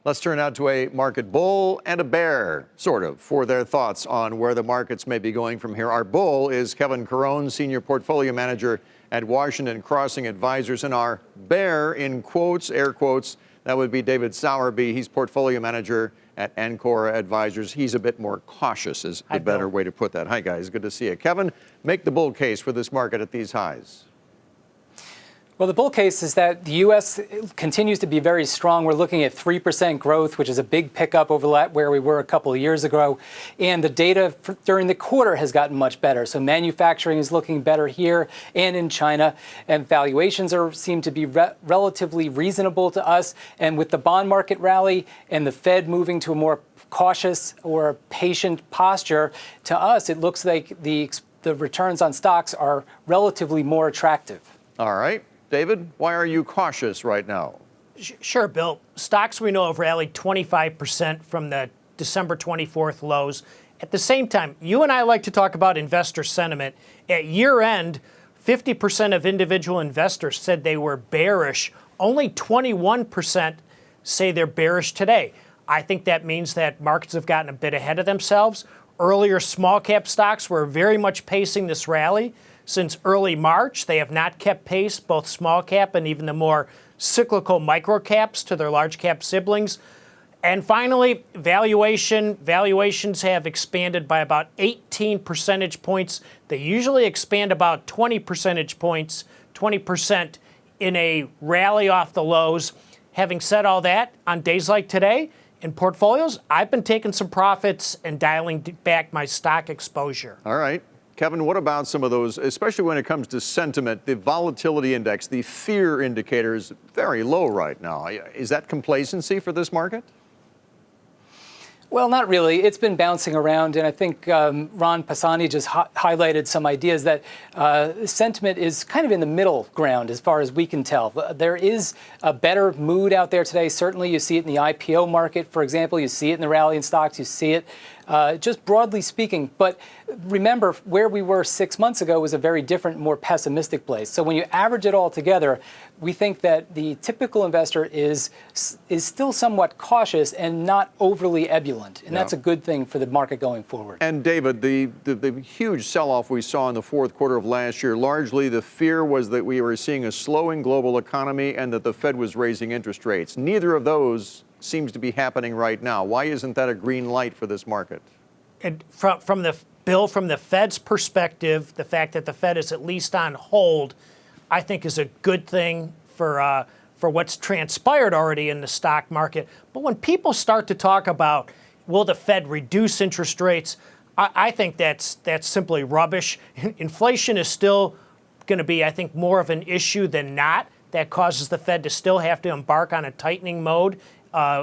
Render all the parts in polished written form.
Let's turn now to a market bull and a bear, sort of, for their thoughts on where the markets may be going from here. Our bull is Kevin Caron, Senior Portfolio Manager at Washington Crossing Advisors, and our bear, in quotes, air quotes, that would be David Sowerby. He's Portfolio Manager at Ancora Advisors. He's a bit more cautious, is the better way to put that. Hi, guys. Good to see you. Kevin, make the bull case for this market at these highs. Well, the bull case is that the U.S. continues to be very strong. We're looking at 3% growth, which is a big pickup over where we were a couple of years ago. And the data during the quarter has gotten much better. So manufacturing is looking better here and in China. And valuations seem to be relatively reasonable to us. And with the bond market rally and the Fed moving to a more cautious or patient posture, to us, it looks like the returns on stocks are relatively more attractive. All right. David, why are you cautious right now? Sure, Bill. Stocks we know have rallied 25% from the December 24th lows. At the same time, you and I like to talk about investor sentiment. At year end, 50% of individual investors said they were bearish. Only 21% say they're bearish today. I think that means that markets have gotten a bit ahead of themselves. Earlier small cap stocks were very much pacing this rally. Since early March, they have not kept pace, both small cap and even the more cyclical micro caps to their large cap siblings. And finally, valuations have expanded by about 18 percentage points. They usually expand about 20 percentage points, 20% in a rally off the lows. Having said all that, on days like today, in portfolios, I've been taking some profits and dialing back my stock exposure. All right. Kevin, what about some of those, especially when it comes to sentiment, the volatility index, the fear indicator is very low right now. Is that complacency for this market? Well, not really. It's been bouncing around, and I think Ron Pisani just highlighted some ideas that sentiment is kind of in the middle ground as far as we can tell. There is a better mood out there today. Certainly, you see it in the IPO market, for example. You see it in the rally in stocks. You see it just broadly speaking. But remember, where we were 6 months ago was a very different, more pessimistic place. So when you average it all together, we think that the typical investor is still somewhat cautious and not overly ebullient. And that's a good thing for the market going forward. And David, the huge sell-off we saw in the fourth quarter of last year, largely the fear was that we were seeing a slowing global economy and that the Fed was raising interest rates. Neither of those seems to be happening right now. Why isn't that a green light for this market? And from the Fed's perspective, the fact that the Fed is at least on hold, I think is a good thing for what's transpired already in the stock market. But when people start to talk about, will the Fed reduce interest rates, I think that's simply rubbish. Inflation is still going to be, I think, more of an issue than not. That causes the Fed to still have to embark on a tightening mode.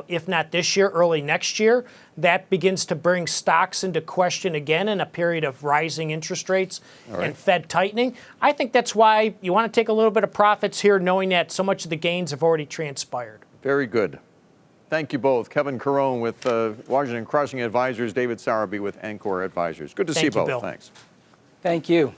If not this year, early next year. That begins to bring stocks into question again in a period of rising interest rates and Fed tightening. I think that's why you want to take a little bit of profits here, knowing that so much of the gains have already transpired. Very good. Thank you both. Kevin Caron with Washington Crossing Advisors, David Sowerby with Ancora Advisors. Good to see you both. Bill. Thanks. Thank you.